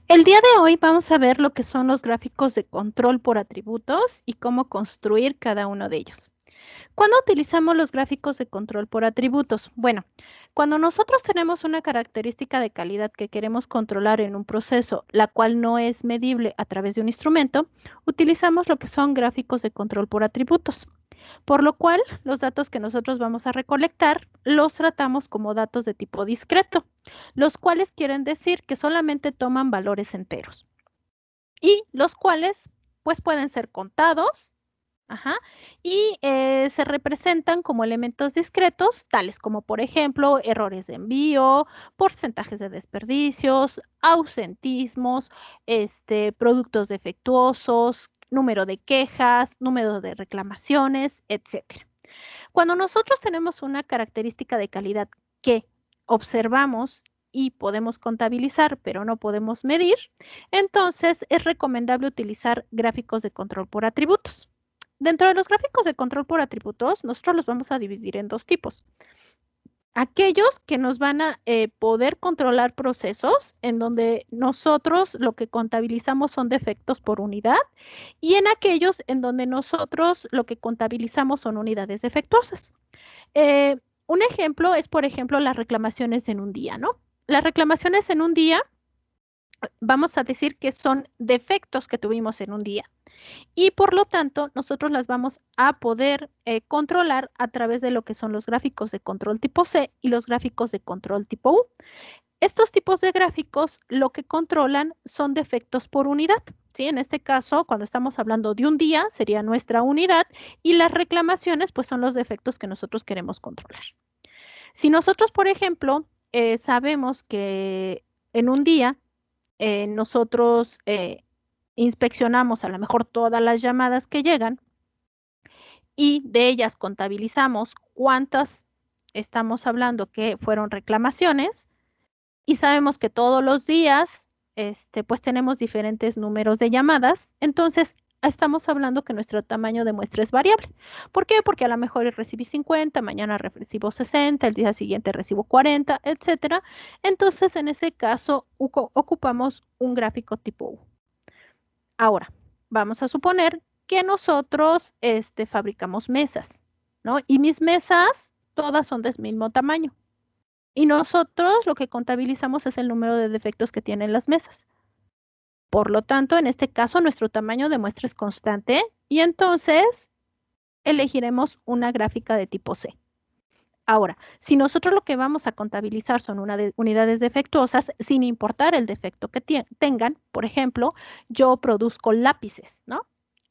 El día de hoy vamos a ver lo que son los gráficos de control por atributos y cómo construir cada uno de ellos. ¿Cuándo utilizamos los gráficos de control por atributos? Bueno, cuando nosotros tenemos una característica de calidad que queremos controlar en un proceso, la cual no es medible a través de un instrumento, utilizamos lo que son gráficos de control por atributos. Por lo cual, los datos que nosotros vamos a recolectar los tratamos como datos de tipo discreto, los cuales quieren decir que solamente toman valores enteros y los cuales pues pueden ser contados. Ajá, y se representan como elementos discretos, tales como, por ejemplo, errores de envío, porcentajes de desperdicios, ausentismos, productos defectuosos, número de quejas, número de reclamaciones, etcétera. Cuando nosotros tenemos una característica de calidad que observamos y podemos contabilizar, pero no podemos medir, entonces es recomendable utilizar gráficos de control por atributos. Dentro de los gráficos de control por atributos, nosotros los vamos a dividir en dos tipos. Aquellos que nos van a poder controlar procesos en donde nosotros lo que contabilizamos son defectos por unidad y en aquellos en donde nosotros lo que contabilizamos son unidades defectuosas. Un ejemplo es, por ejemplo, las reclamaciones en un día, ¿no? Las reclamaciones en un día, vamos a decir que son defectos que tuvimos en un día y por lo tanto nosotros las vamos a poder controlar a través de lo que son los gráficos de control tipo C y los gráficos de control tipo U. Estos tipos de gráficos lo que controlan son defectos por unidad. ¿Sí? En este caso, cuando estamos hablando de un día, sería nuestra unidad y las reclamaciones pues son los defectos que nosotros queremos controlar. Si nosotros, por ejemplo, sabemos que en un día nosotros inspeccionamos a lo mejor todas las llamadas que llegan y de ellas contabilizamos cuántas estamos hablando que fueron reclamaciones y sabemos que todos los días pues tenemos diferentes números de llamadas, entonces estamos hablando que nuestro tamaño de muestra es variable. ¿Por qué? Porque a lo mejor recibí 50, mañana recibo 60, el día siguiente recibo 40, etcétera. Entonces, en ese caso, ocupamos un gráfico tipo U. Ahora, vamos a suponer que nosotros fabricamos mesas, ¿no? Y mis mesas todas son del mismo tamaño. Y nosotros lo que contabilizamos es el número de defectos que tienen las mesas. Por lo tanto, en este caso, nuestro tamaño de muestra es constante y entonces elegiremos una gráfica de tipo C. Ahora, si nosotros lo que vamos a contabilizar son unidades defectuosas, sin importar el defecto que tengan, por ejemplo, yo produzco lápices, ¿no?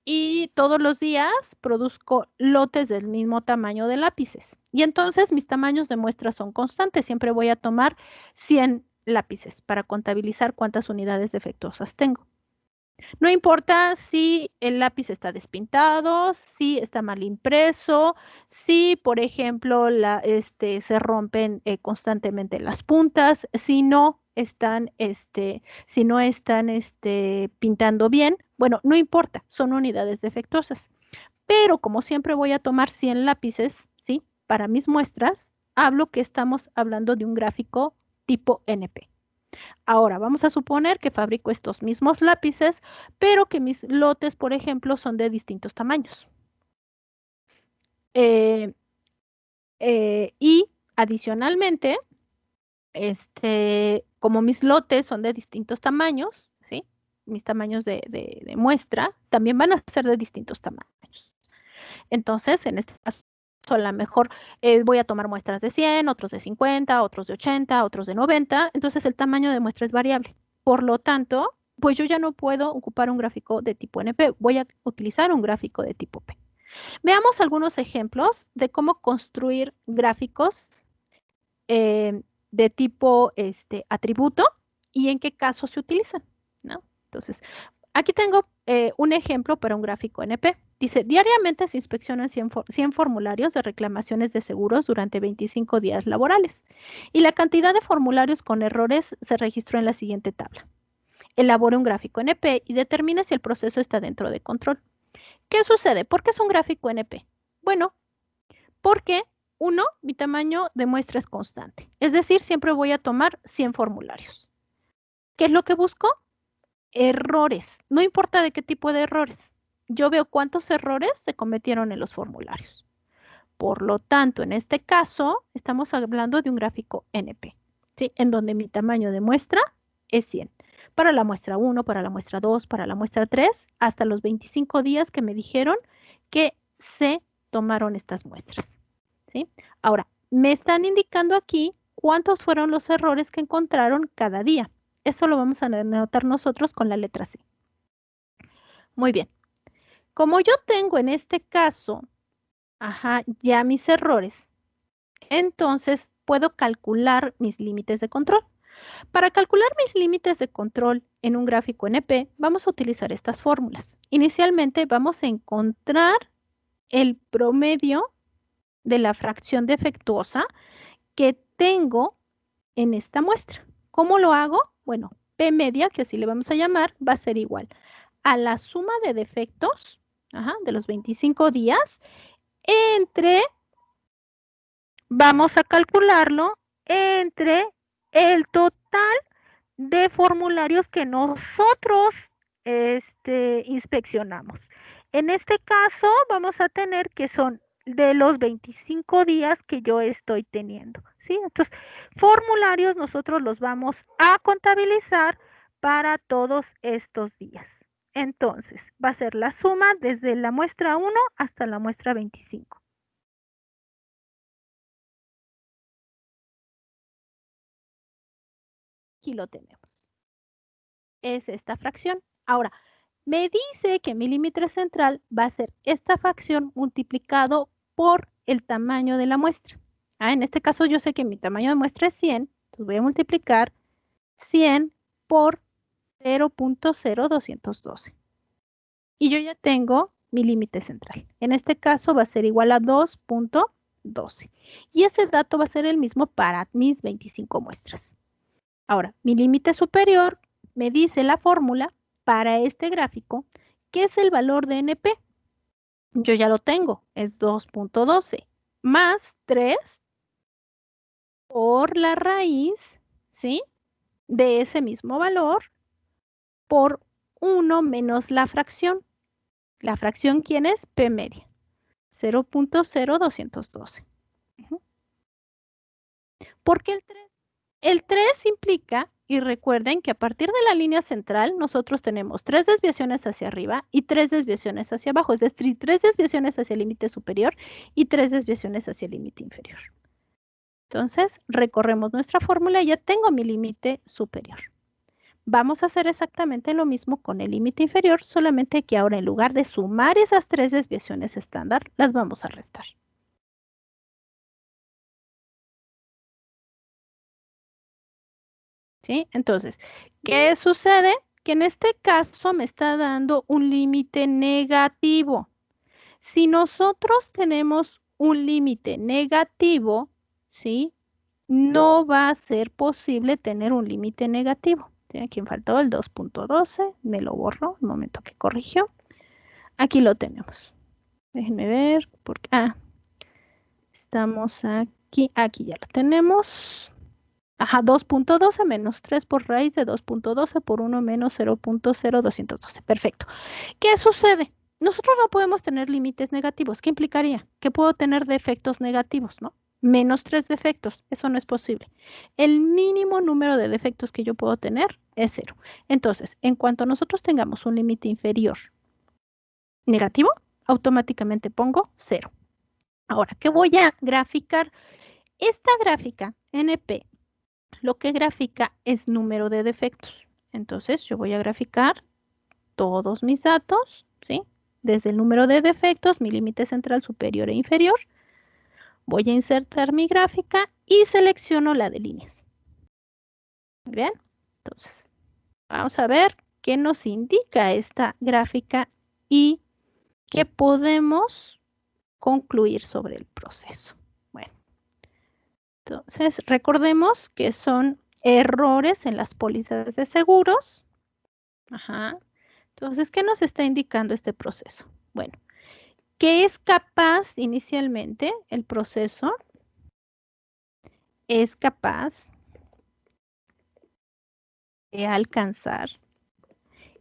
Y todos los días produzco lotes del mismo tamaño de lápices. Y entonces mis tamaños de muestra son constantes. Siempre voy a tomar 100 lápices para contabilizar cuántas unidades defectuosas tengo. No importa si el lápiz está despintado, si está mal impreso, si, por ejemplo, se rompen constantemente las puntas, si no están pintando bien. Bueno, no importa, son unidades defectuosas. Pero como siempre voy a tomar 100 lápices, ¿sí? Para mis muestras, hablo que estamos hablando de un gráfico tipo NP. Ahora, vamos a suponer que fabrico estos mismos lápices, pero que mis lotes, por ejemplo, son de distintos tamaños. Eh, y adicionalmente, como mis lotes son de distintos tamaños, ¿sí? Mis tamaños de muestra también van a ser de distintos tamaños. Entonces, en este caso, a lo mejor voy a tomar muestras de 100, otros de 50, otros de 80, otros de 90. Entonces, el tamaño de muestra es variable. Por lo tanto, pues yo ya no puedo ocupar un gráfico de tipo NP. Voy a utilizar un gráfico de tipo P. Veamos algunos ejemplos de cómo construir gráficos de tipo atributo y en qué casos se utilizan, ¿no? Entonces, aquí tengo un ejemplo para un gráfico NP. Dice, diariamente se inspeccionan 100 formularios de reclamaciones de seguros durante 25 días laborales y la cantidad de formularios con errores se registró en la siguiente tabla. Elabora un gráfico NP y determine si el proceso está dentro de control. ¿Qué sucede? ¿Por qué es un gráfico NP? Bueno, porque uno, mi tamaño de muestra es constante. Es decir, siempre voy a tomar 100 formularios. ¿Qué es lo que busco? errores, no importa de qué tipo de errores. Yo veo cuántos errores se cometieron en los formularios. Por lo tanto, en este caso, estamos hablando de un gráfico NP, ¿sí? En donde mi tamaño de muestra es 100. Para la muestra 1, para la muestra 2, para la muestra 3, hasta los 25 días que me dijeron que se tomaron estas muestras, ¿sí? Ahora, me están indicando aquí cuántos fueron los errores que encontraron cada día. Esto lo vamos a anotar nosotros con la letra C. Muy bien. Como yo tengo en este caso, ya mis errores, entonces puedo calcular mis límites de control. Para calcular mis límites de control en un gráfico NP, vamos a utilizar estas fórmulas. Inicialmente vamos a encontrar el promedio de la fracción defectuosa que tengo en esta muestra. ¿Cómo lo hago? Bueno, P media, que así le vamos a llamar, va a ser igual a la suma de defectos de los 25 días entre, vamos a calcularlo, entre el total de formularios que nosotros inspeccionamos. En este caso vamos a tener que son de los 25 días que yo estoy teniendo, ¿sí? Entonces, formularios nosotros los vamos a contabilizar para todos estos días. Entonces, va a ser la suma desde la muestra 1 hasta la muestra 25. Aquí lo tenemos. Es esta fracción. Ahora, me dice que mi límite central va a ser esta fracción multiplicado por el tamaño de la muestra. En este caso yo sé que mi tamaño de muestra es 100, entonces voy a multiplicar 100 por 0.0212. Y yo ya tengo mi límite central. En este caso va a ser igual a 2.12. Y ese dato va a ser el mismo para mis 25 muestras. Ahora, mi límite superior me dice la fórmula para este gráfico, que es el valor de NP. Yo ya lo tengo, es 2.12 más 3 por la raíz, ¿sí? De ese mismo valor por 1 menos la fracción. ¿La fracción quién es? P media, 0.0212. ¿Por qué el 3? El 3 implica, y recuerden que a partir de la línea central nosotros tenemos 3 desviaciones hacia arriba y 3 desviaciones hacia abajo, es decir, 3 desviaciones hacia el límite superior y 3 desviaciones hacia el límite inferior. Entonces, recorremos nuestra fórmula y ya tengo mi límite superior. Vamos a hacer exactamente lo mismo con el límite inferior, solamente que ahora en lugar de sumar esas 3 desviaciones estándar, las vamos a restar. ¿Sí? Entonces, ¿qué sucede? Que en este caso me está dando un límite negativo. Si nosotros tenemos un límite negativo, ¿sí? No va a ser posible tener un límite negativo. ¿Sí? Aquí me faltó el 2.12, me lo borro el momento que corrigió. Aquí lo tenemos. Déjenme ver, porque, estamos aquí ya lo tenemos. 2.12 menos 3 por raíz de 2.12 por 1 menos 0.0212. Perfecto. ¿Qué sucede? Nosotros no podemos tener límites negativos. ¿Qué implicaría? Que puedo tener defectos negativos, ¿no? Menos 3 defectos. Eso no es posible. El mínimo número de defectos que yo puedo tener es 0. Entonces, en cuanto nosotros tengamos un límite inferior negativo, automáticamente pongo 0. Ahora, ¿qué voy a graficar? Esta gráfica NP lo que grafica es número de defectos. Entonces yo voy a graficar todos mis datos, ¿sí? Desde el número de defectos, mi límite central superior e inferior. Voy a insertar mi gráfica y selecciono la de líneas. Muy bien, entonces vamos a ver qué nos indica esta gráfica y qué podemos concluir sobre el proceso. Bueno, entonces recordemos que son errores en las pólizas de seguros. Entonces, ¿qué nos está indicando este proceso? Bueno, que es capaz inicialmente el proceso, es capaz de alcanzar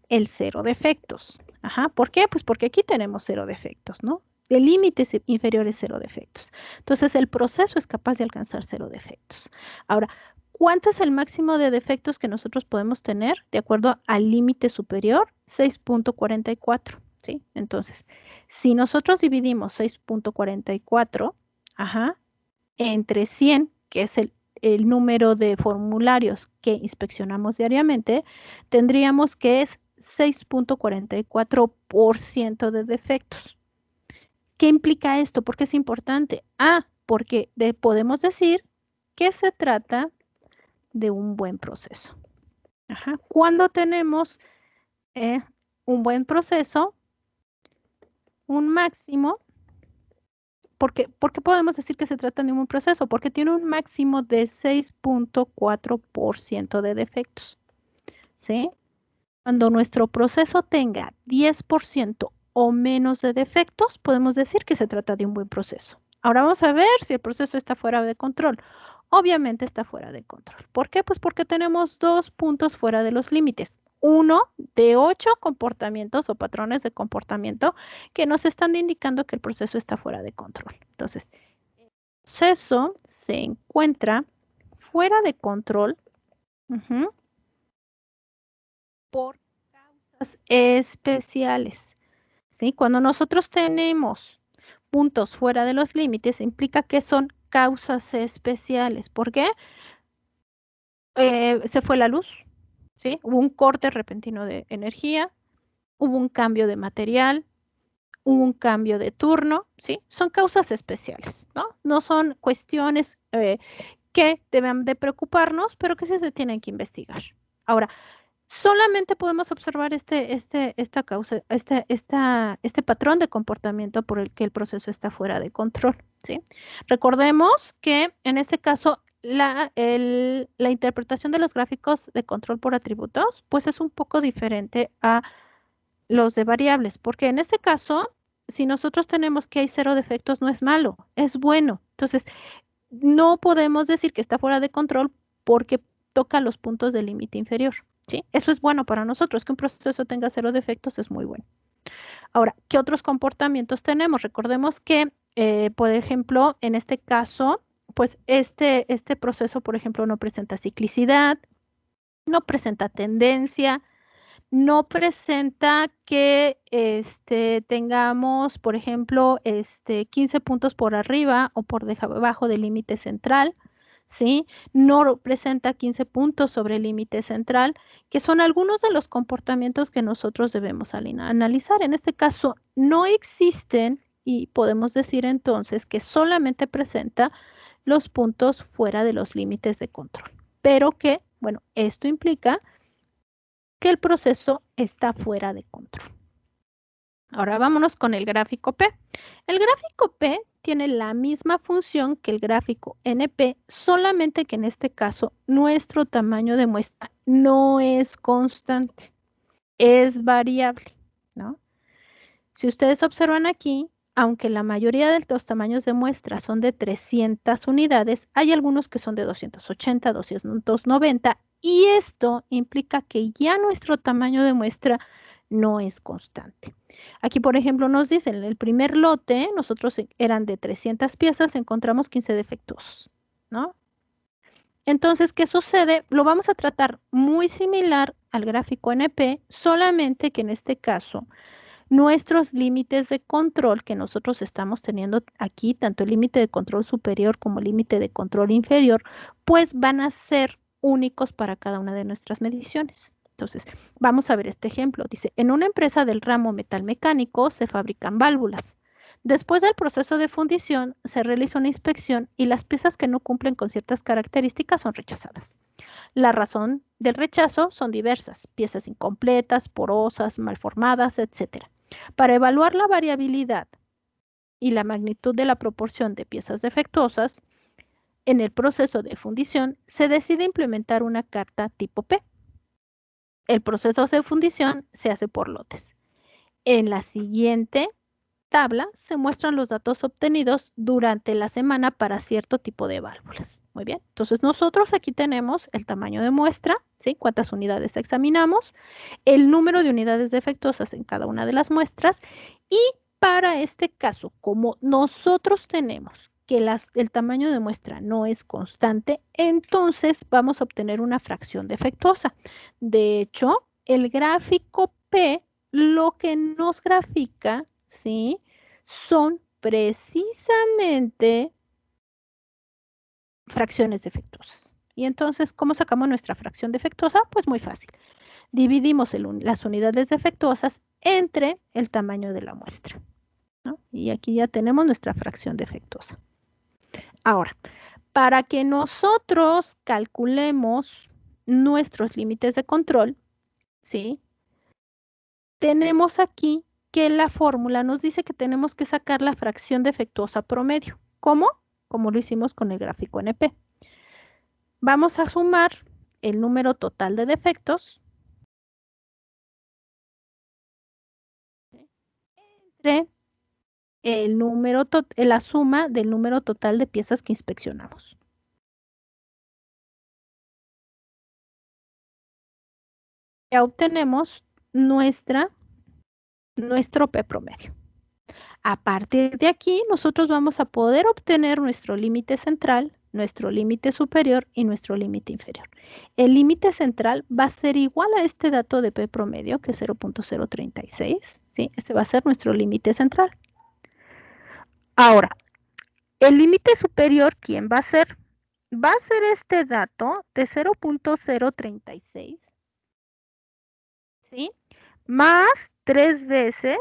el cero defectos. Ajá, ¿por qué? Pues porque aquí tenemos cero defectos, ¿no? El límite inferior es cero defectos. Entonces, el proceso es capaz de alcanzar cero defectos. Ahora, ¿cuánto es el máximo de defectos que nosotros podemos tener de acuerdo al límite superior? 6.44, ¿sí? Entonces, si nosotros dividimos 6.44, ajá, entre 100, que es el número de formularios que inspeccionamos diariamente, tendríamos que es 6.44% de defectos. ¿Qué implica esto? ¿Por qué es importante? Porque podemos decir que se trata de un buen proceso. Ajá. Cuando tenemos un buen proceso, un máximo, ¿por qué podemos decir que se trata de un buen proceso? Porque tiene un máximo de 6.4% de defectos, ¿sí? Cuando nuestro proceso tenga 10% o menos de defectos, podemos decir que se trata de un buen proceso. Ahora vamos a ver si el proceso está fuera de control. Obviamente está fuera de control. ¿Por qué? Pues porque tenemos 2 puntos fuera de los límites. Uno de 8 comportamientos o patrones de comportamiento que nos están indicando que el proceso está fuera de control. Entonces, el proceso se encuentra fuera de control por causas especiales. ¿Sí? Cuando nosotros tenemos puntos fuera de los límites, implica que son causas especiales. ¿Por qué? Se fue la luz, ¿sí? Hubo un corte repentino de energía, hubo un cambio de material, hubo un cambio de turno, ¿sí? Son causas especiales, ¿no? No son cuestiones que deben de preocuparnos, pero que sí se tienen que investigar. Ahora, solamente podemos observar esta causa, este patrón de comportamiento por el que el proceso está fuera de control, ¿sí? Recordemos que en este caso la interpretación de los gráficos de control por atributos, pues es un poco diferente a los de variables, porque en este caso, si nosotros tenemos que hay cero defectos, no es malo, es bueno. Entonces, no podemos decir que está fuera de control porque toca los puntos del límite inferior, ¿sí? Eso es bueno para nosotros, que un proceso tenga cero defectos es muy bueno. Ahora, ¿qué otros comportamientos tenemos? Recordemos que, por ejemplo, en este caso, pues este proceso, por ejemplo, no presenta ciclicidad, no presenta tendencia, no presenta que tengamos, por ejemplo, 15 puntos por arriba o por debajo del límite central, ¿sí? No presenta 15 puntos sobre el límite central, que son algunos de los comportamientos que nosotros debemos analizar. En este caso, no existen y podemos decir entonces que solamente presenta los puntos fuera de los límites de control, pero que, bueno, esto implica que el proceso está fuera de control. Ahora vámonos con el gráfico P. El gráfico P tiene la misma función que el gráfico NP, solamente que en este caso nuestro tamaño de muestra no es constante, es variable, ¿no? Si ustedes observan aquí, aunque la mayoría de los tamaños de muestra son de 300 unidades, hay algunos que son de 280, 290, y esto implica que ya nuestro tamaño de muestra no es constante. Aquí, por ejemplo, nos dicen, en el primer lote, nosotros eran de 300 piezas, encontramos 15 defectuosos, ¿no? Entonces, ¿qué sucede? Lo vamos a tratar muy similar al gráfico NP, solamente que en este caso nuestros límites de control que nosotros estamos teniendo aquí, tanto el límite de control superior como el límite de control inferior, pues van a ser únicos para cada una de nuestras mediciones. Entonces, vamos a ver este ejemplo. Dice, en una empresa del ramo metalmecánico se fabrican válvulas. Después del proceso de fundición, se realiza una inspección y las piezas que no cumplen con ciertas características son rechazadas. La razón del rechazo son diversas, piezas incompletas, porosas, malformadas, etc. Para evaluar la variabilidad y la magnitud de la proporción de piezas defectuosas, en el proceso de fundición se decide implementar una carta tipo P. El proceso de fundición se hace por lotes. En la siguiente tabla se muestran los datos obtenidos durante la semana para cierto tipo de válvulas. Muy bien, entonces nosotros aquí tenemos el tamaño de muestra, ¿sí? Cuántas unidades examinamos, el número de unidades defectuosas en cada una de las muestras y para este caso, como nosotros tenemos que el tamaño de muestra no es constante, entonces vamos a obtener una fracción defectuosa. De hecho, el gráfico P lo que nos grafica, ¿sí? Son precisamente fracciones defectuosas. Y entonces, ¿cómo sacamos nuestra fracción defectuosa? Pues muy fácil. Dividimos las unidades defectuosas entre el tamaño de la muestra, ¿no? Y aquí ya tenemos nuestra fracción defectuosa. Ahora, para que nosotros calculemos nuestros límites de control, ¿sí? Tenemos aquí que la fórmula nos dice que tenemos que sacar la fracción defectuosa promedio. ¿Cómo? Como lo hicimos con el gráfico NP. Vamos a sumar el número total de defectos entre la suma del número total de piezas que inspeccionamos. Ya obtenemos nuestro P promedio. A partir de aquí, nosotros vamos a poder obtener nuestro límite central, nuestro límite superior y nuestro límite inferior. El límite central va a ser igual a este dato de P promedio, que es 0.036, ¿sí? Este va a ser nuestro límite central. Ahora, el límite superior, ¿quién va a ser? Va a ser este dato de 0.036, ¿sí? Más 3 veces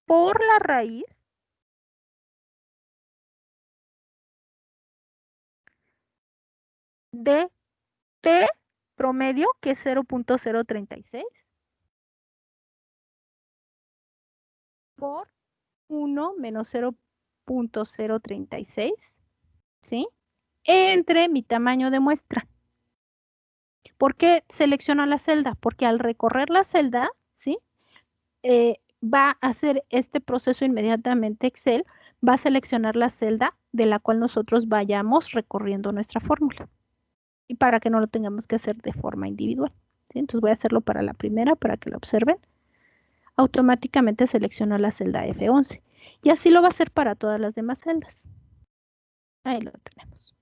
por la raíz de P promedio, que es 0.036, por 1 menos 0.036, ¿sí? Entre mi tamaño de muestra. ¿Por qué selecciono la celda? Porque al recorrer la celda, ¿sí? Va a hacer este proceso inmediatamente Excel, va a seleccionar la celda de la cual nosotros vayamos recorriendo nuestra fórmula. Y para que no lo tengamos que hacer de forma individual, ¿sí? Entonces voy a hacerlo para la primera, para que lo observen. Automáticamente selecciono la celda F11. Y así lo va a hacer para todas las demás celdas. Ahí lo tenemos.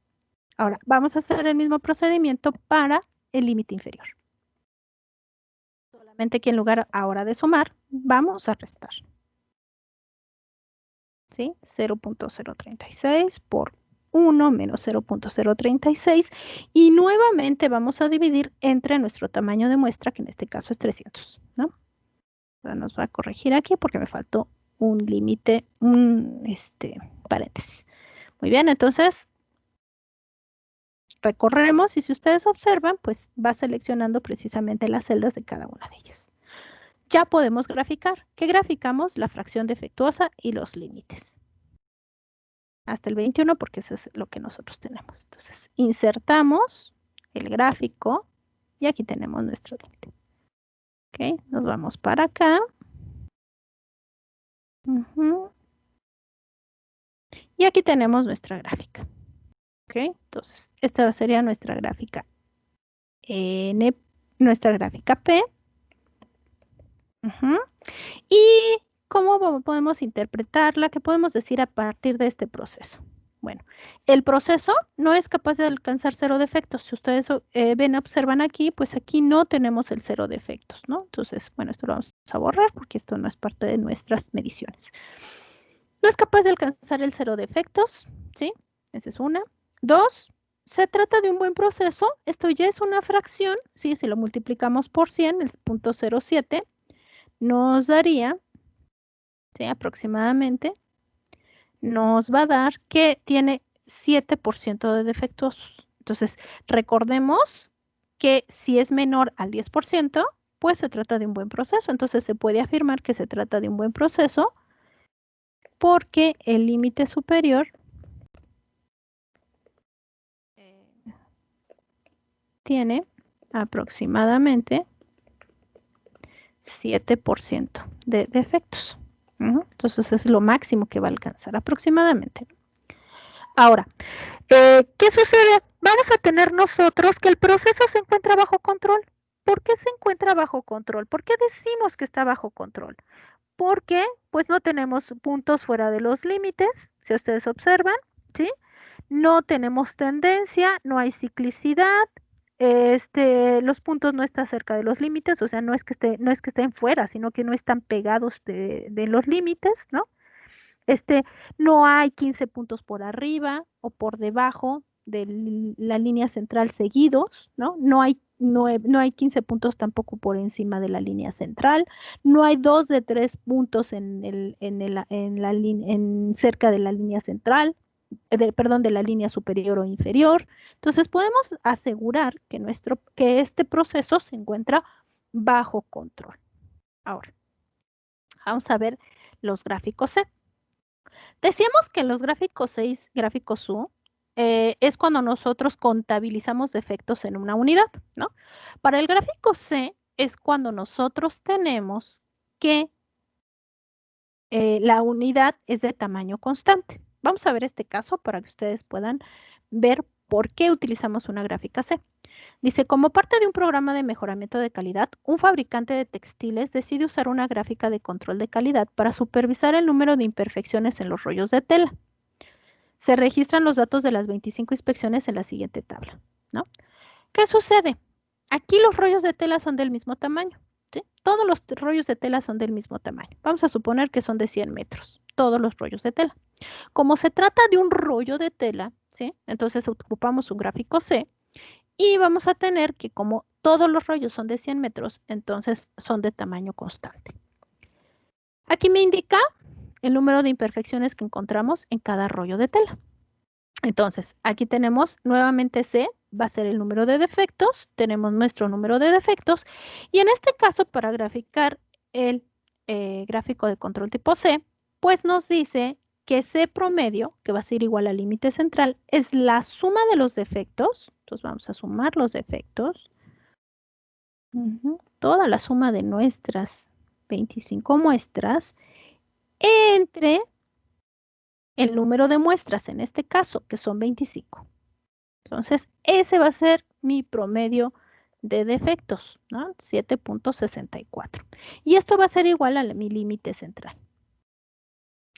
Ahora, vamos a hacer el mismo procedimiento para el límite inferior. Solamente que en lugar ahora de sumar, vamos a restar. ¿Sí? 0.036 por 1 menos 0.036 y nuevamente vamos a dividir entre nuestro tamaño de muestra, que en este caso es 300, ¿no? Nos va a corregir aquí porque me faltó un límite, un paréntesis. Muy bien, entonces recorremos y si ustedes observan, pues va seleccionando precisamente las celdas de cada una de ellas. Ya podemos graficar. ¿Qué graficamos? La fracción defectuosa y los límites. Hasta el 21 porque eso es lo que nosotros tenemos. Entonces, insertamos el gráfico y aquí tenemos nuestro límite. Ok, nos vamos para acá. Y aquí tenemos nuestra gráfica. Ok, entonces esta sería nuestra gráfica N, nuestra gráfica P. ¿Y cómo podemos interpretarla? ¿Qué podemos decir a partir de este proceso? Bueno, el proceso no es capaz de alcanzar 0 defectos. Si ustedes observan aquí, pues aquí no tenemos el 0 defectos, ¿no? Entonces, bueno, esto lo vamos a borrar porque esto no es parte de nuestras mediciones. No es capaz de alcanzar el 0 defectos, ¿sí? Esa es una. 2, se trata de un buen proceso. Esto ya es una fracción, ¿sí? Si lo multiplicamos por 100, el 0.07, nos daría, ¿sí? Aproximadamente, nos va a dar que tiene 7% de defectuosos. Entonces, recordemos que si es menor al 10%, pues se trata de un buen proceso. Entonces, se puede afirmar que se trata de un buen proceso porque el límite superior tiene aproximadamente 7% de defectos. Entonces es lo máximo que va a alcanzar aproximadamente. Ahora, ¿qué sucede? Vamos a tener nosotros que el proceso se encuentra bajo control. ¿Por qué se encuentra bajo control? ¿Por qué decimos que está bajo control? Porque pues no tenemos puntos fuera de los límites, si ustedes observan, ¿sí? No tenemos tendencia, no hay ciclicidad, los puntos no están cerca de los límites, o sea, no es que estén fuera, sino que no están pegados de los límites, ¿no? Este, no hay 15 puntos por arriba o por debajo de la línea central seguidos, ¿no? No hay 15 puntos tampoco por encima de la línea central, no hay 2 de 3 puntos cerca de la línea central, perdón, de la línea superior o inferior. Entonces podemos asegurar que este proceso se encuentra bajo control. Ahora, vamos a ver los gráficos C. Decíamos que en los gráficos 6, gráficos U, es cuando nosotros contabilizamos defectos en una unidad, ¿no? Para el gráfico C es cuando nosotros tenemos que la unidad es de tamaño constante. Vamos a ver este caso para que ustedes puedan ver por qué utilizamos una gráfica C. Dice, como parte de un programa de mejoramiento de calidad, un fabricante de textiles decide usar una gráfica de control de calidad para supervisar el número de imperfecciones en los rollos de tela. Se registran los datos de las 25 inspecciones en la siguiente tabla, ¿no? ¿Qué sucede? Aquí los rollos de tela son del mismo tamaño, ¿sí? Todos los rollos de tela son del mismo tamaño. Vamos a suponer que son de 100 metros, todos los rollos de tela. Como se trata de un rollo de tela, ¿sí? Entonces ocupamos un gráfico C y vamos a tener que como todos los rollos son de 100 metros, entonces son de tamaño constante. Aquí me indica el número de imperfecciones que encontramos en cada rollo de tela. Entonces, aquí tenemos nuevamente C, va a ser el número de defectos, tenemos nuestro número de defectos, y en este caso, para graficar el gráfico de control tipo C, pues nos dice que C promedio, que va a ser igual al límite central, es la suma de los defectos, entonces vamos a sumar los defectos, toda la suma de nuestras 25 muestras, entre el número de muestras, en este caso, que son 25. Entonces, ese va a ser mi promedio de defectos, ¿no? 7.64. Y esto va a ser igual a mi límite central.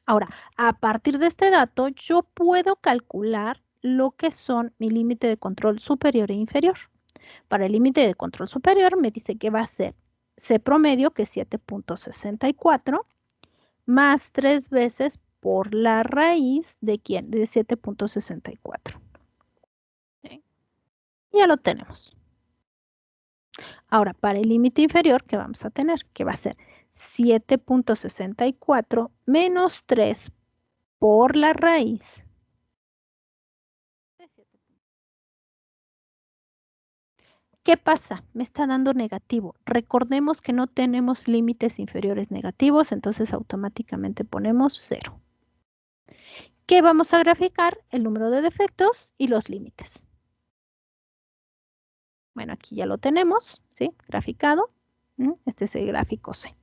Ahora, a partir de este dato, yo puedo calcular lo que son mi límite de control superior e inferior. Para el límite de control superior me dice que va a ser C promedio, que es 7.64, más 3 veces por la raíz de ¿quién? De 7.64. ¿Sí? Ya lo tenemos. Ahora, para el límite inferior, ¿qué vamos a tener? Que va a ser 7.64 menos 3 por la raíz de 7. ¿Qué pasa? Me está dando negativo. Recordemos que no tenemos límites inferiores negativos, entonces automáticamente ponemos 0. ¿Qué vamos a graficar? El número de defectos y los límites. Bueno, aquí ya lo tenemos, ¿sí? Graficado. Este es el gráfico C.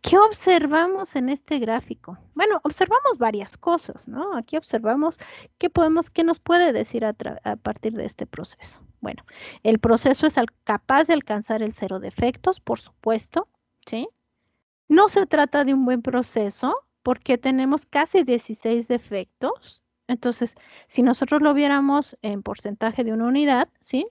¿Qué observamos en este gráfico? Bueno, observamos varias cosas, ¿no? Aquí observamos qué nos puede decir a partir de este proceso. Bueno, el proceso es capaz de alcanzar el 0 defectos, por supuesto, ¿sí? No se trata de un buen proceso porque tenemos casi 16 defectos. Entonces, si nosotros lo viéramos en porcentaje de una unidad, ¿sí?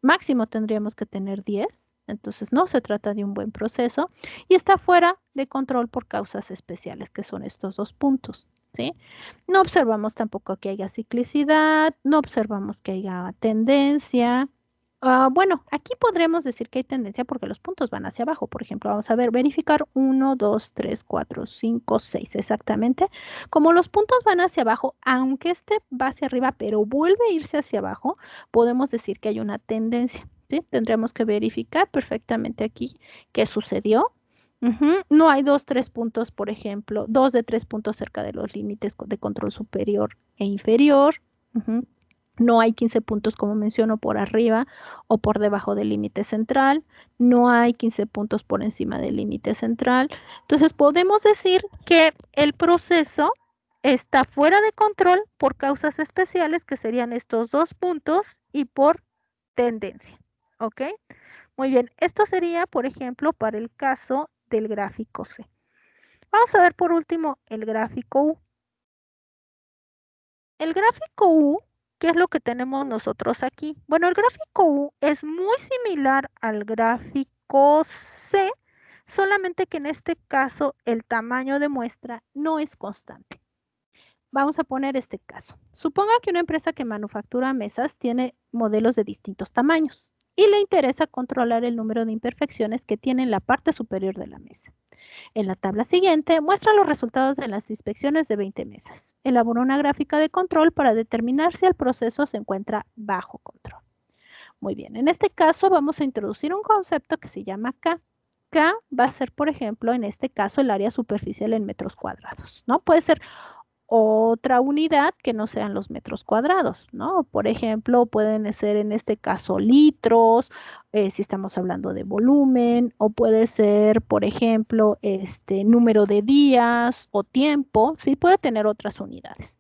Máximo tendríamos que tener 10. Entonces, no se trata de un buen proceso y está fuera de control por causas especiales, que son estos dos puntos, ¿sí? No observamos tampoco que haya ciclicidad, no observamos que haya tendencia. Bueno, aquí podremos decir que hay tendencia porque los puntos van hacia abajo. Por ejemplo, vamos a ver, verificar 1, 2, 3, 4, 5, 6, exactamente. Como los puntos van hacia abajo, aunque este va hacia arriba, pero vuelve a irse hacia abajo, podemos decir que hay una tendencia, ¿sí? Tendremos que verificar perfectamente aquí qué sucedió. No hay 2, 3 puntos, por ejemplo, 2 de 3 puntos cerca de los límites de control superior e inferior. No hay 15 puntos como menciono por arriba o por debajo del límite central. No hay 15 puntos por encima del límite central. Entonces podemos decir que el proceso está fuera de control por causas especiales que serían estos 2 puntos y por tendencia. ¿Ok? Muy bien. Esto sería, por ejemplo, para el caso del gráfico C. Vamos a ver por último el gráfico U. El gráfico U, ¿qué es lo que tenemos nosotros aquí? Bueno, el gráfico U es muy similar al gráfico C, solamente que en este caso el tamaño de muestra no es constante. Vamos a poner este caso. Suponga que una empresa que manufactura mesas tiene modelos de distintos tamaños y le interesa controlar el número de imperfecciones que tiene en la parte superior de la mesa. En la tabla siguiente muestra los resultados de las inspecciones de 20 mesas. Elabora una gráfica de control para determinar si el proceso se encuentra bajo control. Muy bien, en este caso vamos a introducir un concepto que se llama K. K va a ser, por ejemplo, en este caso el área superficial en metros cuadrados, ¿no? Puede ser otra unidad que no sean los metros cuadrados, ¿no? Por ejemplo, pueden ser en este caso litros, si estamos hablando de volumen, o puede ser, por ejemplo, este número de días o tiempo, sí, puede tener otras unidades,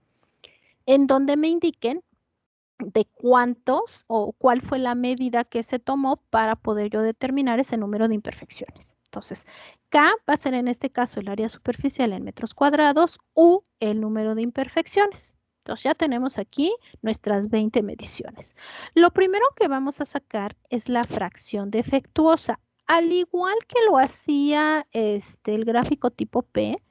en donde me indiquen de cuántos o cuál fue la medida que se tomó para poder yo determinar ese número de imperfecciones. Entonces, K va a ser en este caso el área superficial en metros cuadrados, U el número de imperfecciones. Entonces ya tenemos aquí nuestras 20 mediciones. Lo primero que vamos a sacar es la fracción defectuosa. Al igual que lo hacía el gráfico tipo P,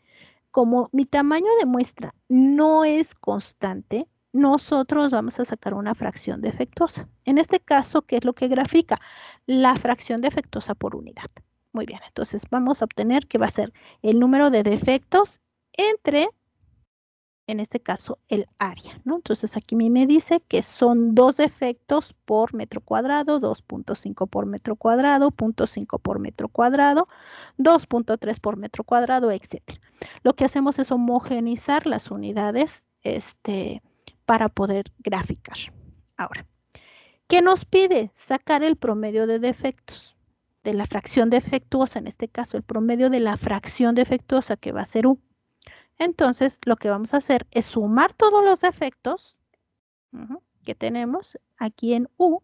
como mi tamaño de muestra no es constante, nosotros vamos a sacar una fracción defectuosa. En este caso, ¿qué es lo que grafica? La fracción defectuosa por unidad. Muy bien, entonces vamos a obtener que va a ser el número de defectos entre, en este caso, el área, ¿no? Entonces aquí me dice que son 2 defectos por metro cuadrado, 2.5 por metro cuadrado, 0.5 por metro cuadrado, 2.3 por metro cuadrado, etcétera. Lo que hacemos es homogenizar las unidades para poder graficar. Ahora, ¿qué nos pide? Sacar el promedio de defectos de la fracción defectuosa, en este caso el promedio de la fracción defectuosa que va a ser U. Entonces, lo que vamos a hacer es sumar todos los defectos que tenemos aquí en U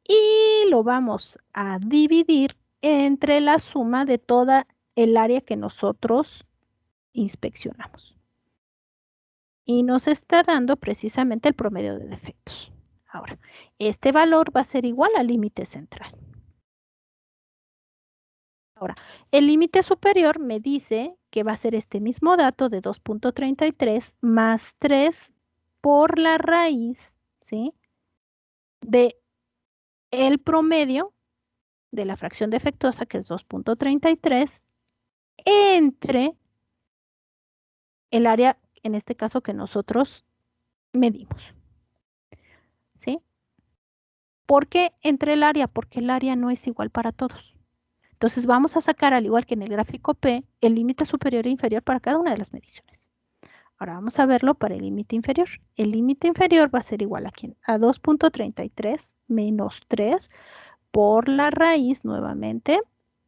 y lo vamos a dividir entre la suma de toda el área que nosotros inspeccionamos. Y nos está dando precisamente el promedio de defectos. Ahora, este valor va a ser igual al límite central. Ahora, el límite superior me dice que va a ser este mismo dato de 2.33 más 3 por la raíz, ¿sí? De el promedio de la fracción defectuosa, que es 2.33, entre el área, en este caso, que nosotros medimos, ¿sí? ¿Por qué entre el área? Porque el área no es igual para todos. Entonces vamos a sacar, al igual que en el gráfico P, el límite superior e inferior para cada una de las mediciones. Ahora vamos a verlo para el límite inferior. El límite inferior va a ser igual a 2.33 menos 3 por la raíz nuevamente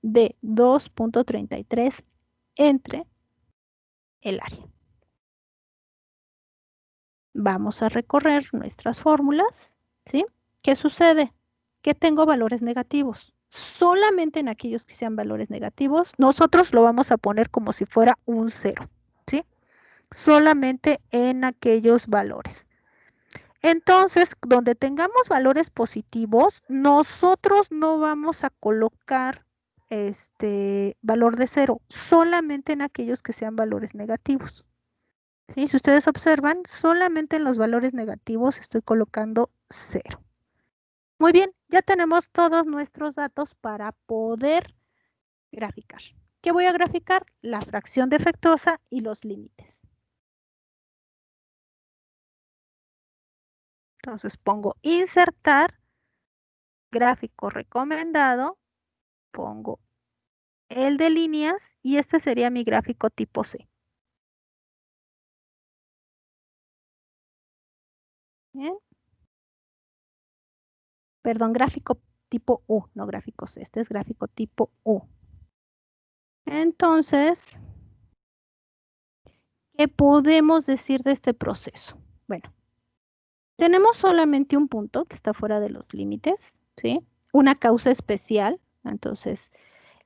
de 2.33 entre el área. Vamos a recorrer nuestras fórmulas, ¿sí? ¿Qué sucede? Que tengo valores negativos. Solamente en aquellos que sean valores negativos, nosotros lo vamos a poner como si fuera un 0, ¿sí? Solamente en aquellos valores. Entonces, donde tengamos valores positivos, nosotros no vamos a colocar este valor de 0, solamente en aquellos que sean valores negativos. ¿Sí? Si ustedes observan, solamente en los valores negativos estoy colocando 0. Muy bien, ya tenemos todos nuestros datos para poder graficar. ¿Qué voy a graficar? La fracción defectuosa y los límites. Entonces pongo insertar, gráfico recomendado, pongo el de líneas y este sería mi gráfico tipo C. Bien. Perdón, gráfico tipo U, no gráfico C. Este es gráfico tipo U. Entonces, ¿qué podemos decir de este proceso? Bueno, tenemos solamente un punto que está fuera de los límites, ¿sí? Una causa especial. Entonces,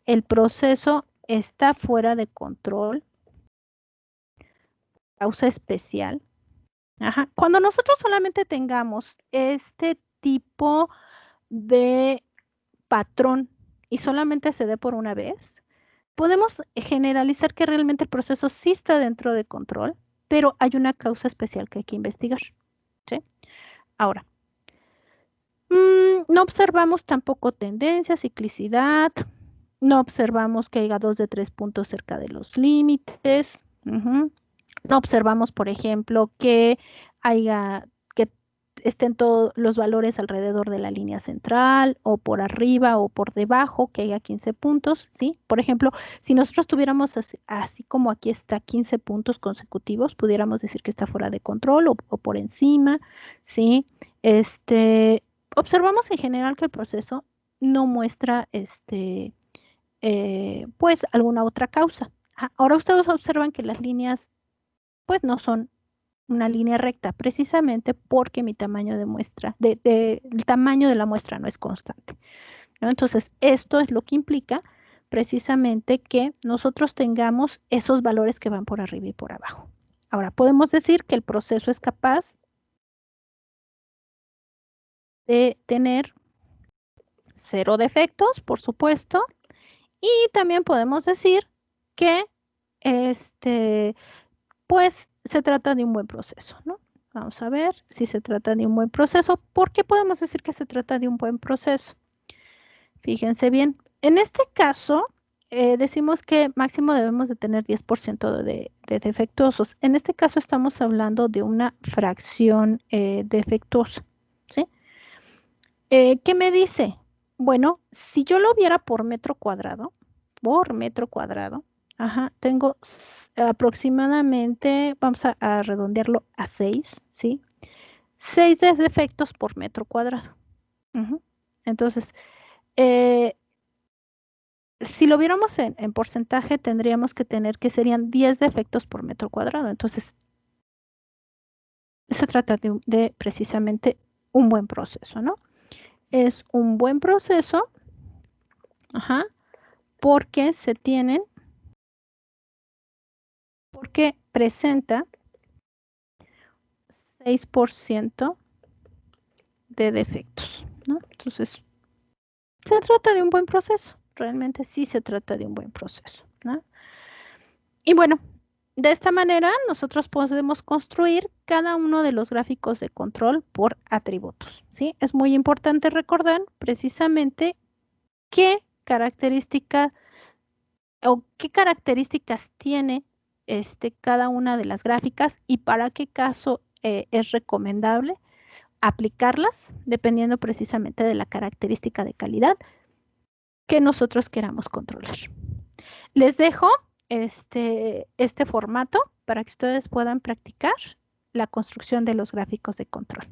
el proceso está fuera de control. Causa especial. Ajá. Cuando nosotros solamente tengamos este tipo de patrón y solamente se dé por una vez, podemos generalizar que realmente el proceso sí está dentro de control, pero hay una causa especial que hay que investigar. ¿Sí? Ahora, no observamos tampoco tendencia, ciclicidad, no observamos que haya 2 de 3 puntos cerca de los límites. No observamos, por ejemplo, que estén todos los valores alrededor de la línea central o por arriba o por debajo, que haya 15 puntos, ¿sí? Por ejemplo, si nosotros tuviéramos así como aquí está 15 puntos consecutivos, pudiéramos decir que está fuera de control o por encima, ¿sí? Observamos en general que el proceso no muestra pues alguna otra causa. Ahora ustedes observan que las líneas pues no son una línea recta, precisamente porque mi tamaño de muestra, el tamaño de la muestra no es constante, ¿no? Entonces, esto es lo que implica precisamente que nosotros tengamos esos valores que van por arriba y por abajo. Ahora, podemos decir que el proceso es capaz de tener 0 defectos, por supuesto, y también podemos decir que pues se trata de un buen proceso, ¿no? Vamos a ver si se trata de un buen proceso. ¿Por qué podemos decir que se trata de un buen proceso? Fíjense bien, en este caso decimos que máximo debemos de tener 10% de defectuosos. En este caso estamos hablando de una fracción defectuosa, ¿sí? ¿Qué me dice? Bueno, si yo lo viera por metro cuadrado, ajá, tengo aproximadamente, vamos a redondearlo a 6, ¿sí? 6 defectos por metro cuadrado. Ujú. Entonces, eh, si lo viéramos en porcentaje, tendríamos que tener que serían 10 defectos por metro cuadrado. Entonces, se trata de precisamente un buen proceso, ¿no? Es un buen proceso, ajá, porque porque presenta 6% de defectos, ¿no? Entonces, se trata de un buen proceso, realmente sí se trata de un buen proceso, ¿no? Y bueno, de esta manera nosotros podemos construir cada uno de los gráficos de control por atributos, ¿sí? Es muy importante recordar precisamente qué características o qué características tiene cada una de las gráficas y para qué caso es recomendable aplicarlas dependiendo precisamente de la característica de calidad que nosotros queramos controlar. Les dejo este formato para que ustedes puedan practicar la construcción de los gráficos de control.